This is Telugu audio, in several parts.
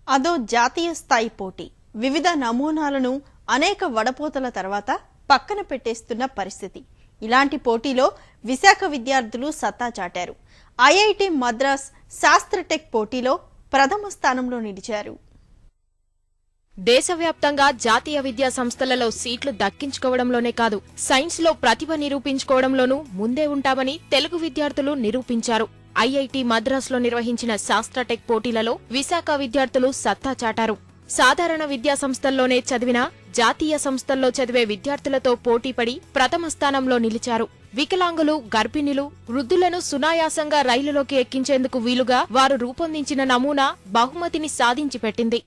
అదో జాతీయ స్థాయి పోటీ. వివిధ నమూనాలను అనేక వడపోతల తర్వాత పక్కన పెట్టేస్తున్న పరిస్థితి. ఇలాంటి పోటీలో విశాఖ విద్యార్థులు సత్తా చాటారు. ఐఐటి మద్రాస్ శాస్త్రటెక్ పోటీలో ప్రథమ స్థానంలో నిలిచారు. దేశవ్యాప్తంగా జాతీయ విద్యా సంస్థలలో సీట్లు దక్కించుకోవడంలోనే కాదు, సైన్స్ లో ప్రతిభ నిరూపించుకోవడంలోనూ ముందే ఉంటామని తెలుగు విద్యార్థులు నిరూపించారు. ఐఐటి మద్రాస్ లో నిర్వహించిన శాస్త్రటెక్ పోటీలలో విశాఖ విద్యార్థులు సత్తా చాటారు. సాధారణ విద్యా సంస్థల్లోనే చదివిన జాతీయ సంస్థల్లో చదివే విద్యార్థులతో పోటీపడి ప్రథమ స్థానంలో నిలిచారు. వికలాంగులు, గర్భిణులు, వృద్ధులను సునాయాసంగా రైలులోకి ఎక్కించేందుకు వీలుగా వారు రూపొందించిన నమూనా బహుమతిని సాధించి పెట్టింది.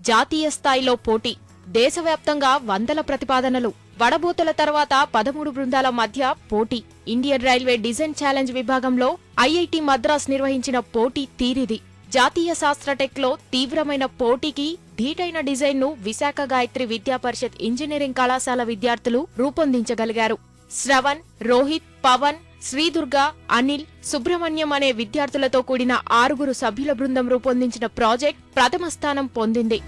జాతీయ స్థాయిలో పోటీ, దేశవ్యాప్తంగా వందల ప్రతిపాదనలు, వడబోతల తర్వాత 13 బృందాల మధ్య పోటీ. ఇండియన్ రైల్వే డిజైన్ ఛాలెంజ్ విభాగంలో ఐఐటి మద్రాస్ నిర్వహించిన పోటీ తీరిది. జాతీయ శాస్త్రటెక్ లో తీవ్రమైన పోటీకి ధీటైన డిజైన్ ను విశాఖ గాయత్రి విద్యా పరిషత్ ఇంజనీరింగ్ కళాశాల విద్యార్థులు రూపొందించగలిగారు. శ్రవణ్, రోహిత్, పవన్, శ్రీదుర్గ, అనిల్, సుబ్రహ్మణ్యం అనే విద్యార్థులతో కూడిన 6 సభ్యుల బృందం రూపొందించిన ప్రాజెక్ట్ ప్రథమ స్థానం పొందింది.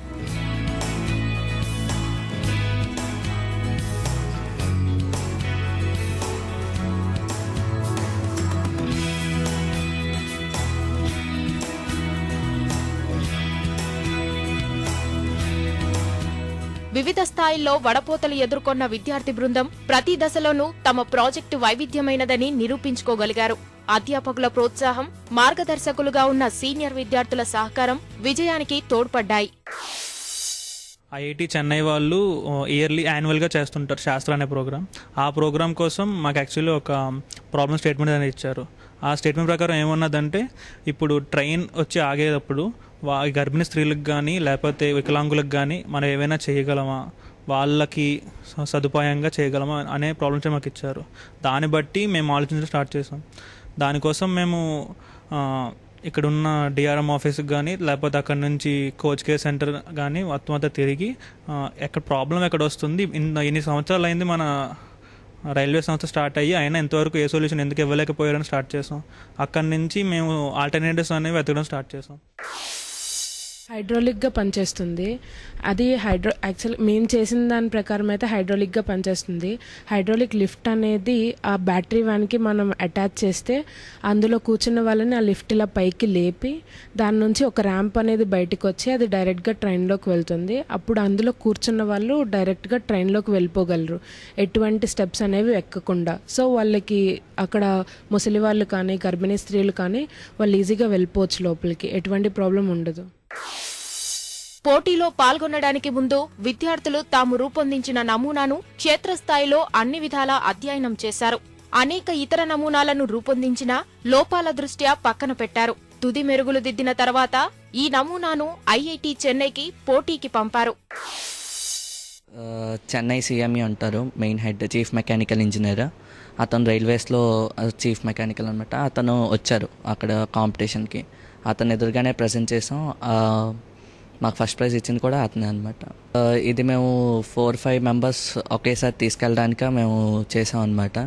వివిధ స్థాయిల్లో వడపోతలు ఎదుర్కొన్న విద్యార్థి బృందం ప్రతి దశలోనూ తమ ప్రాజెక్టు వైవిధ్యమైనదని నిరూపించుకోగలిగారు. అధ్యాపకుల ప్రోత్సాహం, మార్గదర్శకులుగా ఉన్న సీనియర్ విద్యార్థుల సహకారం విజయానికి తోడ్పడ్డాయి. ఐఐటి చెన్నై వాళ్ళు ఇయర్లీ యాన్యువల్గా చేస్తుంటారు శాస్త్ర అనే ప్రోగ్రామ్. ఆ ప్రోగ్రామ్ కోసం మాకు యాక్చువల్లీ ఒక ప్రాబ్లమ్ స్టేట్మెంట్ అనేది ఇచ్చారు. ఆ స్టేట్మెంట్ ప్రకారం ఏమన్నదంటే, ఇప్పుడు ట్రైన్ వచ్చి ఆగేటప్పుడు గర్భిణీ స్త్రీలకు కానీ లేకపోతే వికలాంగులకు కానీ మనం ఏవైనా చేయగలమా, వాళ్ళకి సదుపాయంగా చేయగలమా అనే ప్రాబ్లమ్స్ మాకు ఇచ్చారు. దాన్ని బట్టి మేము ఆలోచించడం స్టార్ట్ చేసాం. దానికోసం మేము ఇక్కడున్న డిఆర్ఎం ఆఫీస్కి కానీ లేకపోతే అక్కడ నుంచి కోచ్ కేర్ సెంటర్ కానీ మొత్తం తిరిగి ఎక్కడ ప్రాబ్లం ఎక్కడ వస్తుంది, ఇన్ని సంవత్సరాలు అయింది మన రైల్వే సంస్థ స్టార్ట్ అయ్యి అయినా ఇంతవరకు ఏ సొల్యూషన్ ఎందుకు ఇవ్వలేకపోయారని స్టార్ట్ చేసాం. అక్కడి నుంచి మేము ఆల్టర్నేటివ్స్ అనేవి వెతకడం స్టార్ట్ చేసాం. హైడ్రాలిక్గా పనిచేస్తుంది అది. యాక్చువల్లీ మేము చేసిన దాని ప్రకారం అయితే హైడ్రాలిక్గా పనిచేస్తుంది. హైడ్రాలిక్ లిఫ్ట్ అనేది ఆ బ్యాటరీ వ్యాన్కి మనం అటాచ్ చేస్తే అందులో కూర్చున్న వాళ్ళని ఆ లిఫ్ట్ ఇలా పైకి లేపి దాని నుంచి ఒక ర్యాంప్ అనేది బయటకు వచ్చి అది డైరెక్ట్గా ట్రైన్లోకి వెళ్తుంది. అప్పుడు అందులో కూర్చున్న వాళ్ళు డైరెక్ట్గా ట్రైన్లోకి వెళ్ళిపోగలరు, ఎటువంటి స్టెప్స్ అనేవి ఎక్కకుండా. సో వాళ్ళకి అక్కడ ముసలి వాళ్ళు కానీ గర్భిణీ స్త్రీలు కానీ వాళ్ళు ఈజీగా వెళ్ళిపోవచ్చు లోపలికి, ఎటువంటి ప్రాబ్లం ఉండదు. పోటీలో పాల్గొనడానికి ముందు విద్యార్థులు తాము రూపొందించిన నమూనాను క్షేత్రస్థాయిలో అన్ని విధాలా అధ్యయనం చేశారు. అనేక ఇతర నమూనాలను రూపొందించిన లోపాల దృష్ట్యా పక్కన పెట్టారు. తుది మెరుగులు దిద్దిన తర్వాత ఈ నమూనాను ఐఐటి చెన్నైకి పోటీకి పంపారు. చెన్నై సిఎంఈ అంటారు, main head chief mechanical engineer. అతను రైల్వేస్లో చీఫ్ మెకానికల్ అనమాట. అతను వచ్చారు అక్కడ కాంపిటీషన్కి. అతను ఎదురుగానే ప్రజెంట్ చేసాం. మాకు ఫస్ట్ ప్రైజ్ ఇచ్చింది కూడా అతనే అనమాట. ఇది మేము 4-5 మెంబర్స్ ఒకేసారి తీసుకెళ్ళడానిక మేము చేసాం అనమాట.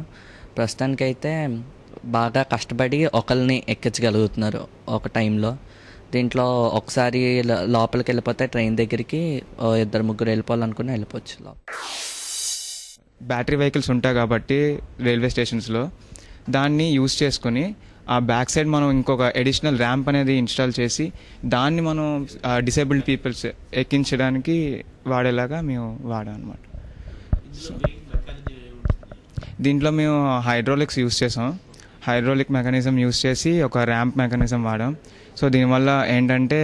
ప్రస్తుతానికైతే బాగా కష్టపడి ఒకరిని ఎక్కించగలుగుతున్నారు ఒక టైంలో. దీంట్లో ఒకసారి లోపలికి వెళ్ళిపోతే ట్రైన్ దగ్గరికి 2-3 వెళ్ళిపోవాలనుకుని వెళ్ళిపోవచ్చు. బ్యాటరీ వెహికల్స్ ఉంటాయి కాబట్టి రైల్వే స్టేషన్స్లో దాన్ని యూజ్ చేసుకొని ఆ బ్యాక్ సైడ్ మనం ఇంకొక అడిషనల్ ర్యాంప్ అనేది ఇన్స్టాల్ చేసి దాన్ని మనం డిసేబుల్డ్ పీపుల్స్ ఎక్కించడానికి వాడేలాగా మేము వాడాం అనమాట. దీంట్లో మేము హైడ్రాలిక్స్ యూజ్ చేసాం. హైడ్రాలిక్ మెకానిజం యూజ్ చేసి ఒక ర్యాంప్ మెకానిజం వాడాం. సో దీనివల్ల ఏంటంటే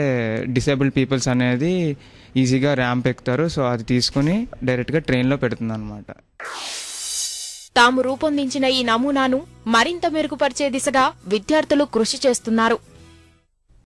డిసేబుల్డ్ పీపుల్స్ అనేది ఈజీగా ర్యాంప్ ఎక్కుతారు. సో అది తీసుకుని డైరెక్ట్గా ట్రైన్లో పెడుతుంది అనమాట. తాము రూపొందించిన ఈ నమూనాను మరింత మెరుగుపరిచే దిశగా విద్యార్థులు కృషి చేస్తున్నారు.